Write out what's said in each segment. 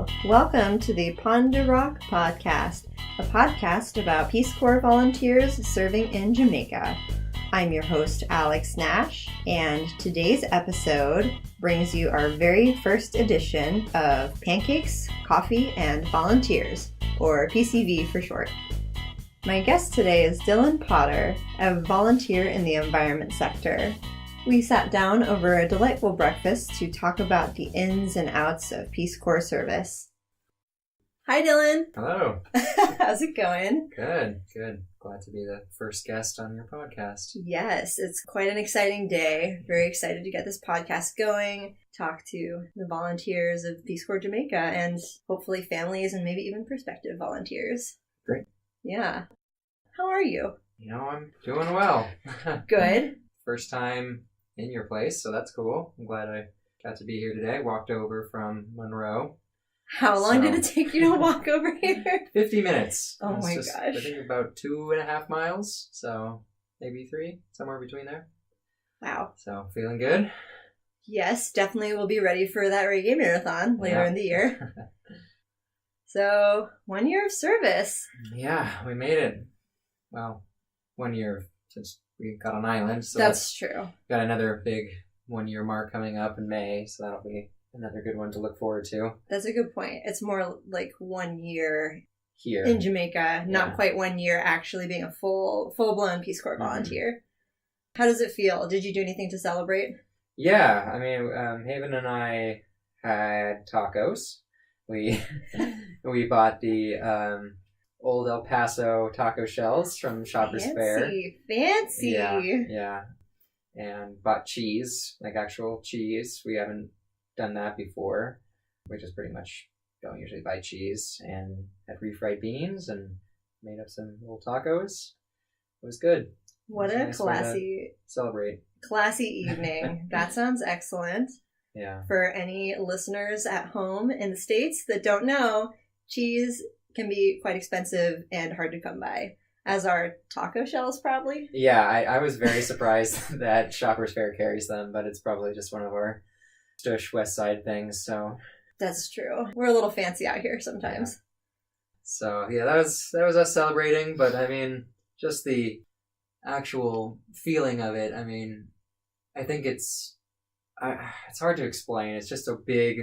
Hello, welcome to the Ponder Rock Podcast, a podcast about Peace Corps volunteers serving in Jamaica. I'm your host, Alex Nash, and today's episode brings you our very first edition of Pancakes, Coffee, and Volunteers, or PCV for short. My guest today is Dylan Potter, a volunteer in the environment sector. We sat down over a delightful breakfast to talk about the ins and outs of Peace Corps service. Hi, Dylan. Hello. How's it going? Good. Glad to be the first guest on your podcast. Yes, it's quite an exciting day. Very excited to get this podcast going, talk to the volunteers of Peace Corps Jamaica, and hopefully families and maybe even prospective volunteers. Great. Yeah. How are you? I'm doing well. Good. First time in your place, so that's cool. I'm glad I got to be here today. Walked over from Monroe. How long did it take you to walk over here? 50 minutes. Oh my gosh. I think about 2.5 miles, so maybe 3, somewhere between there. Wow. So feeling good? Yes, definitely we'll be ready for that reggae marathon later in the year. So, 1 year of service. Yeah, we made it. Well, 1 year since we got on island. So that's true. Got another big 1 year mark coming up in May, so that'll be another good one to look forward to. That's a good point. It's more like 1 year here in Jamaica, not quite 1 year actually being a full-blown Peace Corps volunteer. How does it feel? Did you do anything to celebrate? Yeah, I mean, Haven and I had tacos. We bought the old El Paso taco shells from Shoppers Fair. Fancy. Yeah. And bought cheese, like actual cheese. We haven't done that before. We just pretty much don't usually buy cheese. And had refried beans and made up some little tacos. It was good. What a nice classy celebrate. Classy evening. That sounds excellent. Yeah. For any listeners at home in the States that don't know, cheese can be quite expensive and hard to come by, as are taco shells probably. Yeah, I was very surprised that Shoppers Fair carries them, but it's probably just one of our Stush West Side things, so. That's true. We're a little fancy out here sometimes. Yeah. So, yeah, that was us celebrating, but I mean, just the actual feeling of it, I mean, I think it's hard to explain. It's just a big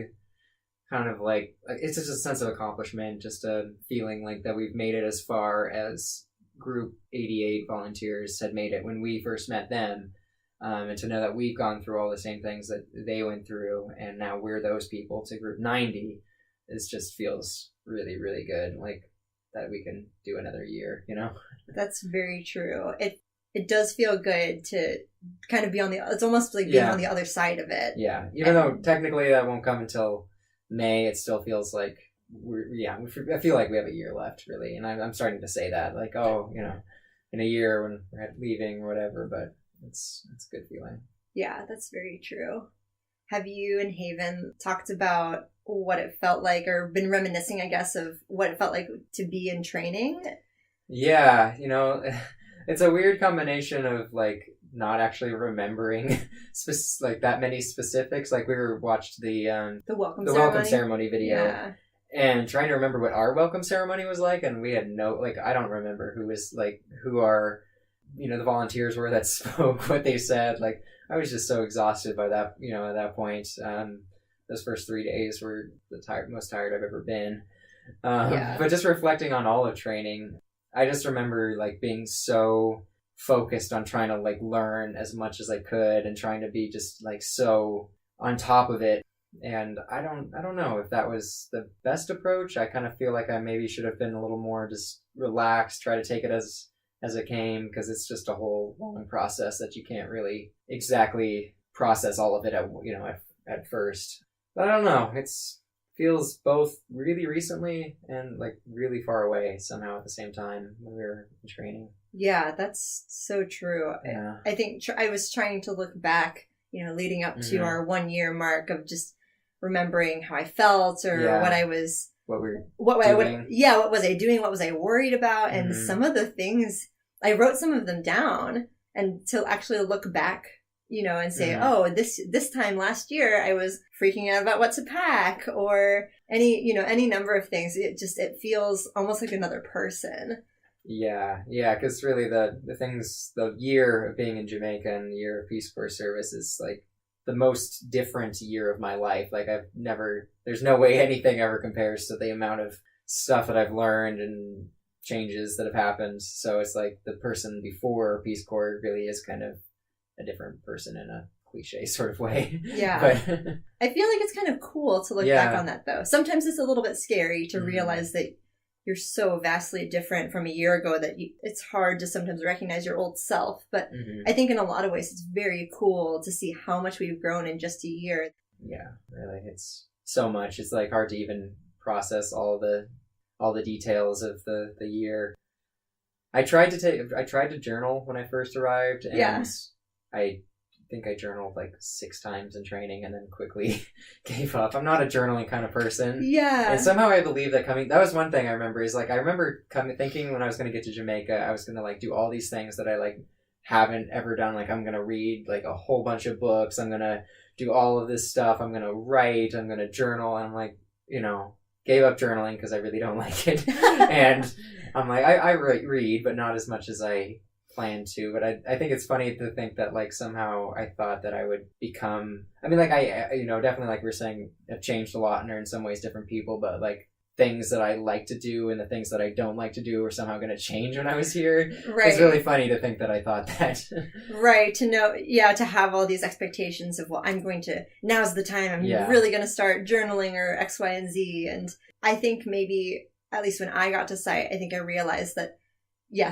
kind of like, it's just a sense of accomplishment, just a feeling like that we've made it as far as Group 88 volunteers had made it when we first met them. And to know that we've gone through all the same things that they went through, and now we're those people to Group 90, it just feels really, really good. Like that we can do another year, That's very true. It does feel good to kind of be it's almost like being on the other side of it. Yeah. Even though technically that won't come until May, it still feels like I feel like we have a year left, really. And I'm starting to say that, like, in a year when we're leaving or whatever, but it's a good feeling. Yeah, that's very true. Have you and Haven talked about what it felt like, or been reminiscing, I guess, of what it felt like to be in training? Yeah, it's a weird combination of like not actually remembering like that many specifics. Like we watched the welcome ceremony video, and trying to remember what our welcome ceremony was like, and we had I don't remember who our the volunteers were that spoke, what they said. Like I was just so exhausted by that at that point. Those first 3 days were the most tired I've ever been. But just reflecting on all of training, I just remember like being so focused on trying to like learn as much as I could and trying to be just like so on top of it. And I don't know if that was the best approach. I kind of feel like I maybe should have been a little more just relaxed, try to take it as it came, because it's just a whole long process that you can't really exactly process all of it at first. But I don't know. Feels both really recently and like really far away somehow at the same time when we were in training. Yeah, that's so true. Yeah. I think I was trying to look back, leading up to our 1 year mark of just remembering how I felt or what I was, what was I doing? What was I worried about? And some of the things, I wrote some of them down, and to actually look back, and say, oh, this time last year I was freaking out about what to pack, or any number of things. It feels almost like another person. Yeah, because really the year of being in Jamaica and the year of Peace Corps service is like the most different year of my life. Like there's no way anything ever compares to the amount of stuff that I've learned and changes that have happened. So it's like the person before Peace Corps really is kind of a different person in a cliche sort of way. Yeah. But I feel like it's kind of cool to look back on that, though. Sometimes it's a little bit scary to realize that you're so vastly different from a year ago that it's hard to sometimes recognize your old self. But I think in a lot of ways it's very cool to see how much we've grown in just a year. Yeah, really. It's so much. It's like hard to even process all the details of the year. I tried to journal when I first arrived, and I think I journaled like 6 times in training and then quickly gave up. I'm not a journaling kind of person. Yeah. And somehow I believe that that was one thing I remember is like, I remember thinking when I was going to get to Jamaica, I was going to like do all these things that I like haven't ever done. Like I'm going to read like a whole bunch of books. I'm going to do all of this stuff. I'm going to write, I'm going to journal. And I'm like, gave up journaling because I really don't like it. And I'm like, I read, but not as much as I plan to. But I think it's funny to think that like somehow I thought that I would become, I mean, like I definitely, like we were saying, have changed a lot and are in some ways different people, but like things that I like to do and the things that I don't like to do are somehow going to change when I was here. Right. It's really funny to think that I thought that. Right. To have all these expectations of, well, now's the time I'm really going to start journaling or X, Y, and Z. And I think maybe, at least when I got to site, I think I realized that,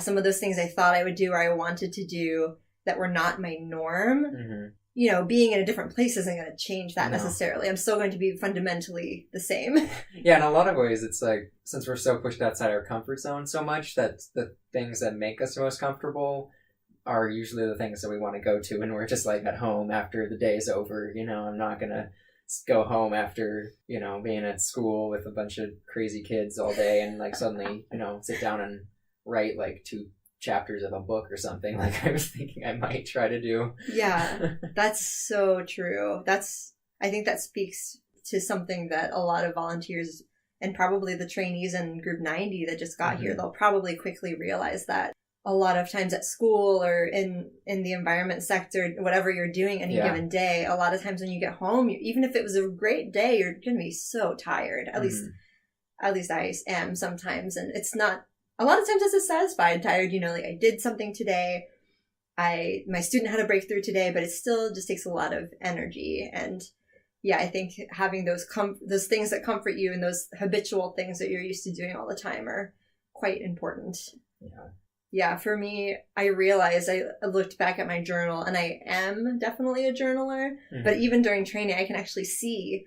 some of those things I thought I would do or I wanted to do that were not my norm, being in a different place isn't going to change that necessarily. I'm still going to be fundamentally the same. Yeah, in a lot of ways, it's like, since we're so pushed outside our comfort zone so much, that the things that make us most comfortable are usually the things that we want to go to when we're just like at home after the day is over. I'm not going to go home after, being at school with a bunch of crazy kids all day and like suddenly, sit down and write like 2 chapters of a book or something like I was thinking I might try to do. Yeah, that's so true. I think that speaks to something that a lot of volunteers and probably the trainees in Group 90 that just got here, they'll probably quickly realize that a lot of times at school or in the environment sector, whatever you're doing any given day, a lot of times when you get home, even if it was a great day, you're going to be so tired. At least I am sometimes. And it's not, a lot of times it's a satisfied tired, like I did something today. My student had a breakthrough today, but it still just takes a lot of energy. And I think having those things that comfort you and those habitual things that you're used to doing all the time are quite important. Yeah, for me, I realized I looked back at my journal and I am definitely a journaler, but even during training, I can actually see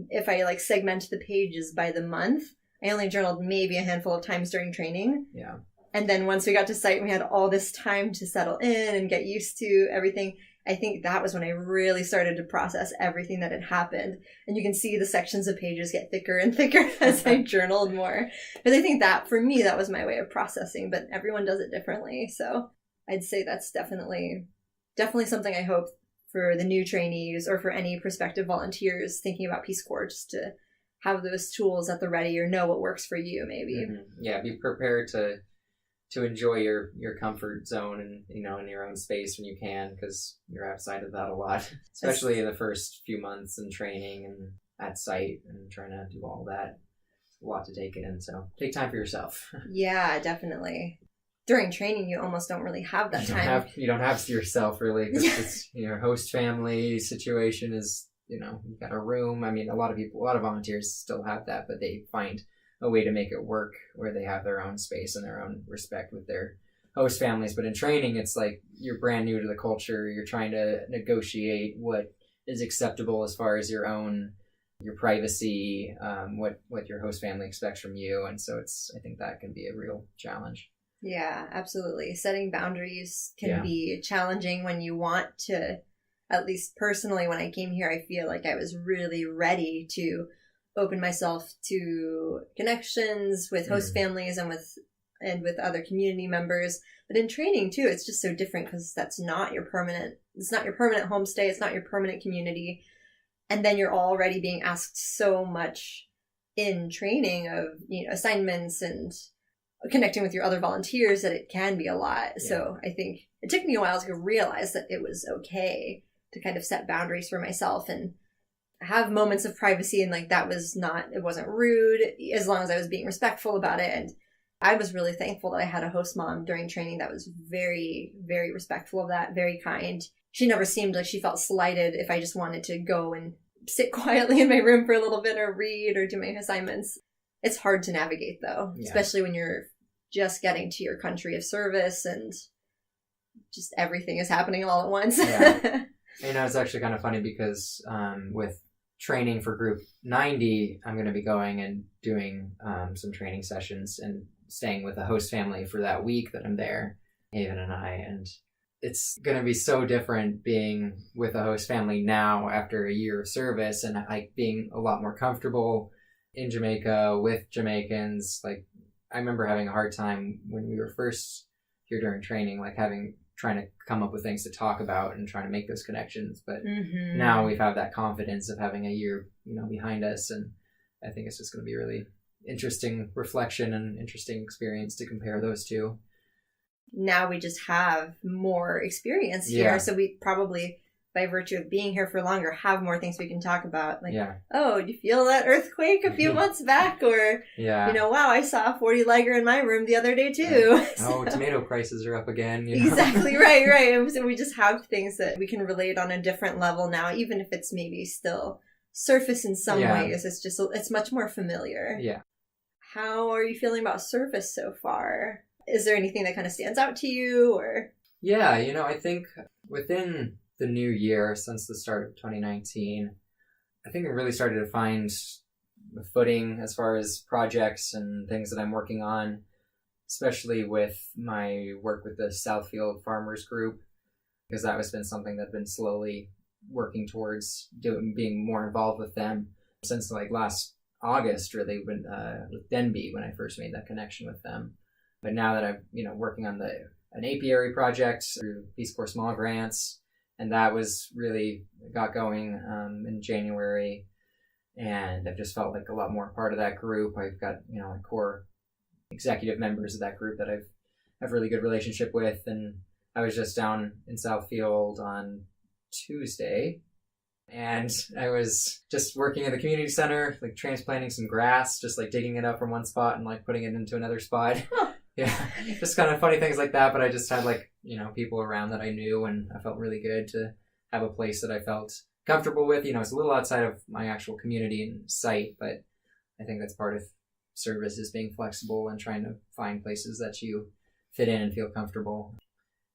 if I like segment the pages by the month. I only journaled maybe a handful of times during training. Yeah. And then once we got to site, we had all this time to settle in and get used to everything. I think that was when I really started to process everything that had happened. And you can see the sections of pages get thicker and thicker as I journaled more. Because I think that, for me, that was my way of processing. But everyone does it differently. So I'd say that's definitely something I hope for the new trainees or for any prospective volunteers thinking about Peace Corps, just to have those tools at the ready or know what works for you, maybe. Yeah, be prepared to enjoy your comfort zone and, in your own space when you can, because you're outside of that a lot, especially in the first few months in training and at site and trying to do all that. It's a lot to take in, so take time for yourself. Yeah, definitely. During training, you almost don't really have that time. You don't have yourself, really, because it's your host family situation is, you've got a room. I mean, a lot of volunteers still have that, but they find a way to make it work where they have their own space and their own respect with their host families. But in training, it's like you're brand new to the culture. You're trying to negotiate what is acceptable as far as your privacy, what your host family expects from you. And so I think that can be a real challenge. Yeah, absolutely. Setting boundaries can be challenging when you want to, at least personally, when I came here, I feel like I was really ready to open myself to connections with host families and with and with other community members. But in training too, it's just so different because it's not your permanent homestay. It's not your permanent community. And then you're already being asked so much in training of, assignments and connecting with your other volunteers that it can be a lot. Yeah. So I think it took me a while to realize that it was okay to kind of set boundaries for myself and have moments of privacy, and like it wasn't rude as long as I was being respectful about it. And I was really thankful that I had a host mom during training that was very, very respectful of that, very kind. She never seemed like she felt slighted if I just wanted to go and sit quietly in my room for a little bit or read or do my assignments. It's hard to navigate though, especially when you're just getting to your country of service and just everything is happening all at once. Yeah. It's actually kind of funny because with training for group 90, I'm going to be going and doing some training sessions and staying with a host family for that week that I'm there, Haven and I. And it's going to be so different being with a host family now after a year of service, and like being a lot more comfortable in Jamaica with Jamaicans. Like, I remember having a hard time when we were first here during training, like trying to come up with things to talk about and trying to make those connections. But now we've had that confidence of having a year, behind us. And I think it's just going to be a really interesting reflection and interesting experience to compare those two. Now we just have more experience here. Yeah. So we probably, by virtue of being here for longer, have more things we can talk about. Like, oh, did you feel that earthquake a few months back? Or, wow, I saw a 40-legger in my room the other day too. So, tomato prices are up again. Exactly, right. So we just have things that we can relate on a different level now, even if it's maybe still surface in some ways. It's much more familiar. Yeah. How are you feeling about service so far? Is there anything that kind of stands out to you? Or I think within the new year, since the start of 2019, I think I really started to find a footing as far as projects and things that I'm working on, especially with my work with the Southfield Farmers Group, because that has been something that I've been slowly working towards being more involved with them since like last August, really, with Denby, when I first made that connection with them. But now that I'm, working on an apiary project through Peace Corps small grants, and that was really got going in January, and I've just felt like a lot more part of that group. I've got, core executive members of that group that I've have a really good relationship with, and I was just down in Southfield on Tuesday, and I was just working in the community center, like transplanting some grass, just like digging it up from one spot and like putting it into another spot. Yeah, just kind of funny things like that. But I just had like, people around that I knew, and I felt really good to have a place that I felt comfortable with. It's a little outside of my actual community and site, but I think that's part of service, is being flexible and trying to find places that you fit in and feel comfortable.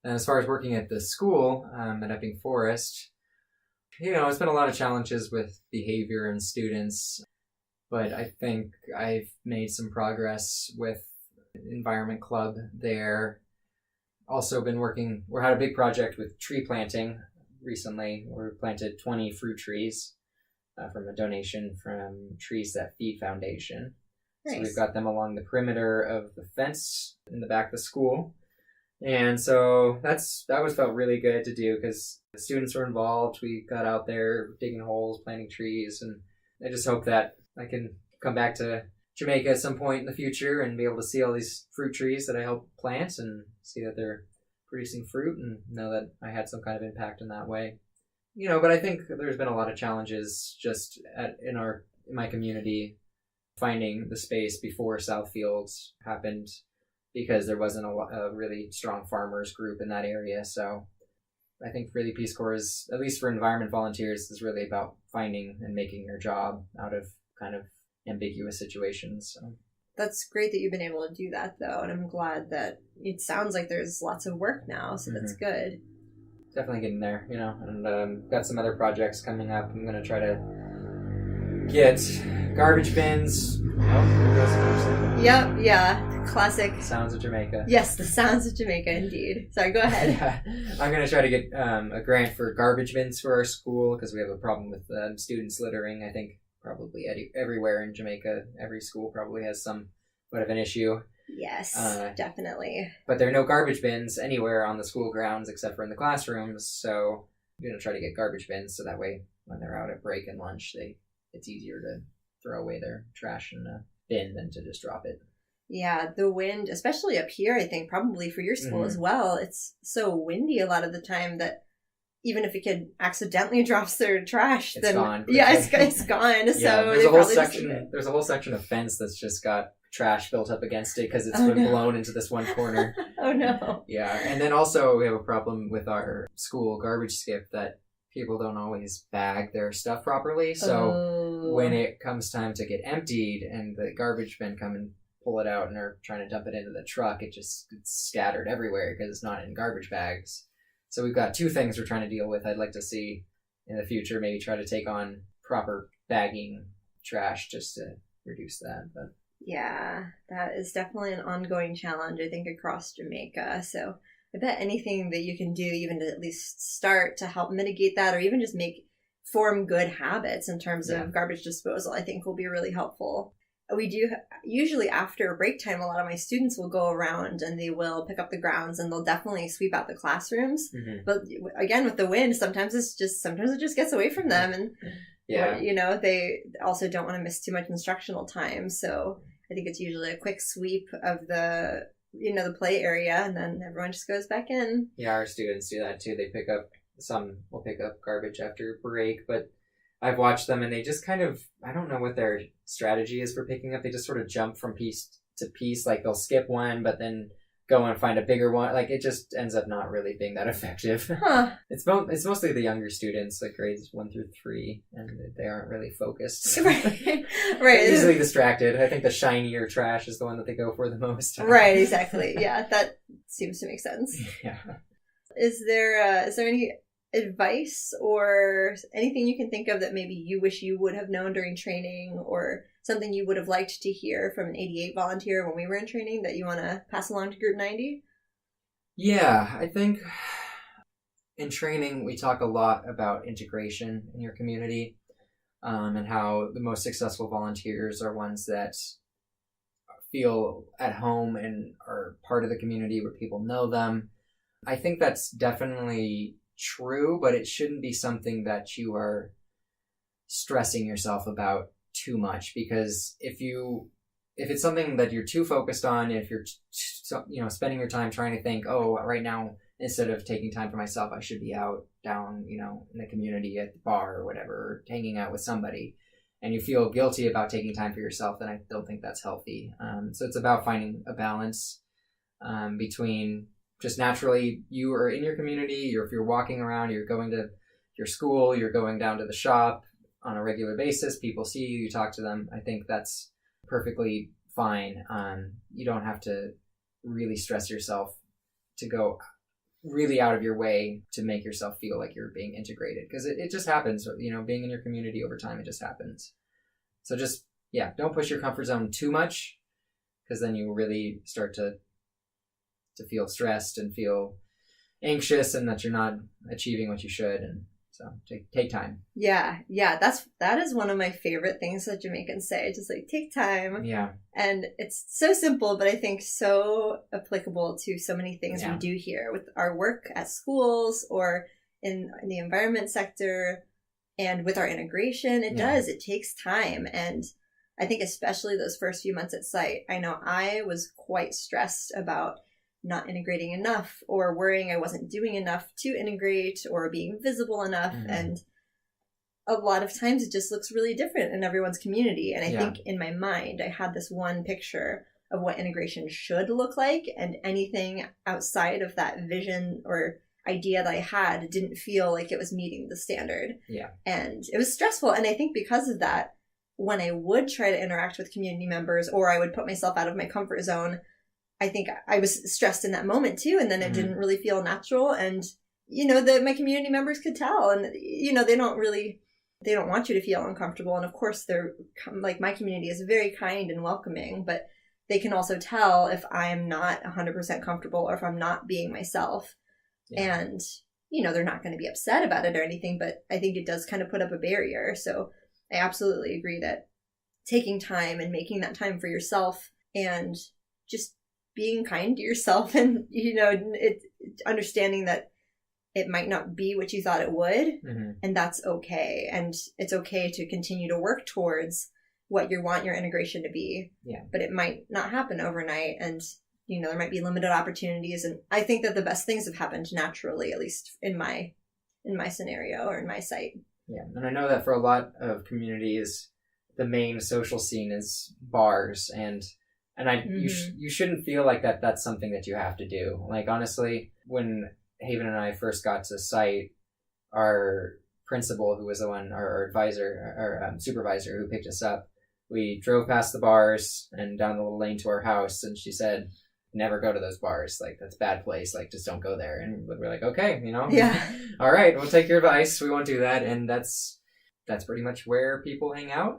And as far as working at the school at Epping Forest, it's been a lot of challenges with behavior and students, but I think I've made some progress with Environment Club there. Also been we had a big project with tree planting recently. We planted 20 fruit trees from a donation from Trees That Feed Foundation. Nice. So we've got them along the perimeter of the fence in the back of the school. And so that felt really good to do because the students were involved. We got out there digging holes, planting trees, and I just hope that I can come back to Jamaica at some point in the future and be able to see all these fruit trees that I helped plant and see that they're producing fruit and know that I had some kind of impact in that way. But I think there's been a lot of challenges just in my community finding the space before Southfield happened, because there wasn't a really strong farmers group in that area. So I think really Peace Corps is, at least for environment volunteers, is really about finding and making your job out of kind of ambiguous situations. So that's great that you've been able to do that, though, and I'm glad that it sounds like there's lots of work now, so that's good. Definitely getting there, and got some other projects coming up. I'm going to try to get garbage bins. Yep, yeah, classic. Sounds of Jamaica. Yes, the sounds of Jamaica, indeed. Sorry, go ahead. I'm going to try to get a grant for garbage bins for our school, because we have a problem with students littering. I think probably everywhere in Jamaica, every school probably has some bit of an issue. Yes, definitely. But there are no garbage bins anywhere on the school grounds except for in the classrooms, so I'm going to try to get garbage bins so that way when they're out at break and lunch, it's easier to throw away their trash in a bin than to just drop it. Yeah, the wind, especially up here, I think probably for your school as well, it's so windy a lot of the time that even if a kid accidentally drops their trash, it's gone. Yeah, it's gone. Yeah, so there's a whole section of fence that's just got trash built up against it because it's been blown into this one corner. Oh no. Yeah, and then also we have a problem with our school garbage skip that people don't always bag their stuff properly. So when it comes time to get emptied and the garbage bin come and pull it out and they're trying to dump it into the truck, it's scattered everywhere because it's not in garbage bags. So we've got two things we're trying to deal with. I'd like to see in the future maybe try to take on proper bagging trash just to reduce that. But yeah, that is definitely an ongoing challenge, I think, across Jamaica. So I bet anything that you can do even to at least start to help mitigate that or even just form good habits in terms of garbage disposal, I think will be really helpful. We do usually after break time, a lot of my students will go around and they will pick up the grounds and they'll definitely sweep out the classrooms. Mm-hmm. But again, with the wind, sometimes it just gets away from them. And, or, they also don't want to miss too much instructional time. So I think it's usually a quick sweep of the play area and then everyone just goes back in. Yeah, our students do that too. Some will pick up garbage after break, but I've watched them and they just kind of, I don't know what their strategy is for picking up. They just sort of jump from piece to piece. Like they'll skip one, but then go and find a bigger one. Like it just ends up not really being that effective. Huh. It's mostly the younger students, like grades 1 through 3, and they aren't really focused. Right. They're easily distracted. I think the shinier trash is the one that they go for the most. Right, exactly. Yeah, that seems to make sense. Yeah. Is there any advice or anything you can think of that maybe you wish you would have known during training or something you would have liked to hear from an 88 volunteer when we were in training that you want to pass along to Group 90? Yeah, I think in training we talk a lot about integration in your community and how the most successful volunteers are ones that feel at home and are part of the community where people know them. I think that's definitely true, but it shouldn't be something that you are stressing yourself about too much, because if it's something that you're too focused on, if you're spending your time trying to think, oh, right now instead of taking time for myself I should be out down in the community at the bar or whatever, or hanging out with somebody, and you feel guilty about taking time for yourself, then I don't think that's healthy. So it's about finding a balance between just naturally you are in your community, or if you're walking around, you're going to your school, you're going down to the shop on a regular basis, people see you, you talk to them. I think that's perfectly fine. You don't have to really stress yourself to go really out of your way to make yourself feel like you're being integrated, because it just happens, being in your community over time, it just happens. So just, don't push your comfort zone too much, because then you really start to feel stressed and feel anxious and that you're not achieving what you should. And so take time. Yeah. That is one of my favorite things that Jamaicans say. Just like take time. Yeah. And it's so simple, but I think so applicable to so many things we do here with our work at schools or in the environment sector and with our integration. It takes time. And I think especially those first few months at site, I know I was quite stressed about not integrating enough or worrying I wasn't doing enough to integrate or being visible enough. Mm-hmm. And a lot of times it just looks really different in everyone's community. And I think in my mind, I had this one picture of what integration should look like, and anything outside of that vision or idea that I had didn't feel like it was meeting the standard. Yeah. And it was stressful. And I think because of that, when I would try to interact with community members or I would put myself out of my comfort zone, I think I was stressed in that moment too, and then it didn't really feel natural. And my community members could tell, and they don't want you to feel uncomfortable. And of course, they're like, my community is very kind and welcoming, but they can also tell if I'm not 100% comfortable or if I'm not being myself. Yeah. And they're not going to be upset about it or anything, but I think it does kind of put up a barrier. So I absolutely agree that taking time and making that time for yourself and just being kind to yourself and, understanding that it might not be what you thought it would. Mm-hmm. And that's okay. And it's okay to continue to work towards what you want your integration to be. Yeah. But it might not happen overnight. And, there might be limited opportunities. And I think that the best things have happened naturally, at least in my scenario or in my site. Yeah. And I know that for a lot of communities, the main social scene is bars, and you shouldn't feel like that's something that you have to do. Like, honestly, when Haven and I first got to site, our principal, who was the one, our advisor, our supervisor who picked us up, we drove past the bars and down the little lane to our house, and she said, never go to those bars. Like, that's a bad place. Like, just don't go there. And we're like, okay, Yeah. All right, we'll take your advice. We won't do that. And that's pretty much where people hang out.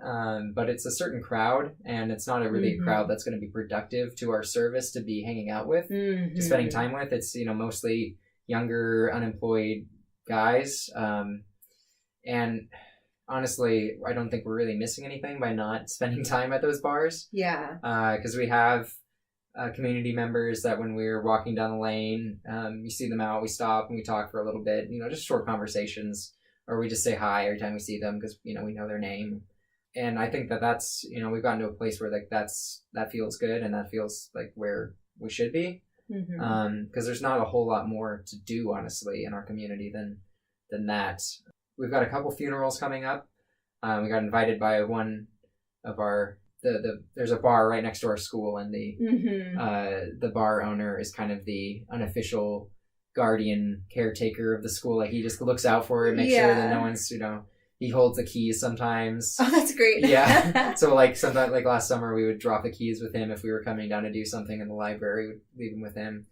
But it's a certain crowd, and it's not a crowd that's going to be productive to our service to be hanging out with, to spending time with. It's, mostly younger, unemployed guys. And honestly, I don't think we're really missing anything by not spending time at those bars. Yeah. Because we have community members that when we're walking down the lane, you see them out, we stop and we talk for a little bit, just short conversations, or we just say hi every time we see them because, we know their name. And I think that's, we've gotten to a place where like that feels good, and that feels like where we should be. Because there's not a whole lot more to do, honestly, in our community than that. We've got a couple funerals coming up. We got invited by one of our there's a bar right next to our school, and the bar owner is kind of the unofficial guardian caretaker of the school. Like, he just looks out for it, makes sure that no one's, he holds the keys sometimes. Oh, that's great. Yeah. So like sometimes, like last summer, we would drop the keys with him if we were coming down to do something in the library. We'd leave them with him.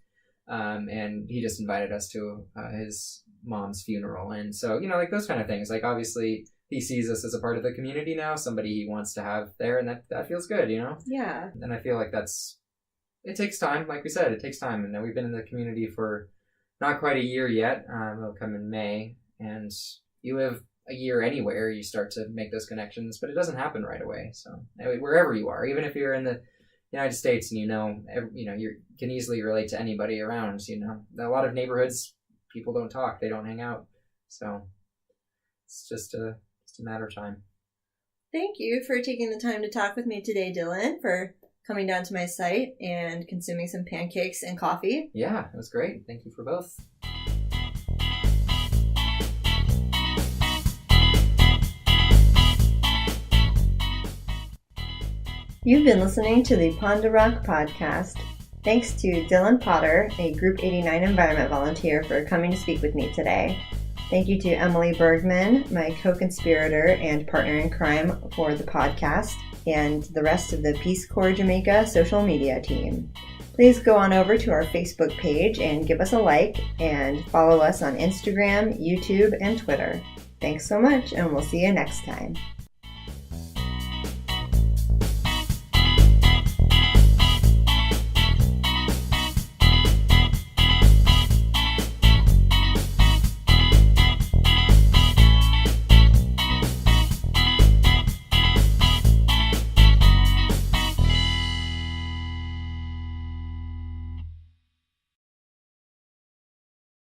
And he just invited us to his mom's funeral. And so, like those kind of things, like obviously he sees us as a part of the community now, somebody he wants to have there, and that feels good, Yeah. And I feel like it takes time. Like we said, it takes time. And we've been in the community for not quite a year yet. It'll come in May, and you live a year anywhere, you start to make those connections, but it doesn't happen right away. So wherever you are, even if you're in the United States and you can easily relate to anybody around, a lot of neighborhoods, people don't talk, they don't hang out. So it's just a matter of time. Thank you for taking the time to talk with me today, Dylan, for coming down to my site and consuming some pancakes and coffee. Yeah, it was great. Thank you for both. You've been listening to the Pond to Rock podcast. Thanks to Dylan Potter, a Group 89 environment volunteer, for coming to speak with me today. Thank you to Emily Bergman, my co-conspirator and partner in crime for the podcast, and the rest of the Peace Corps Jamaica social media team. Please go on over to our Facebook page and give us a like, and follow us on Instagram, YouTube, and Twitter. Thanks so much, and we'll see you next time.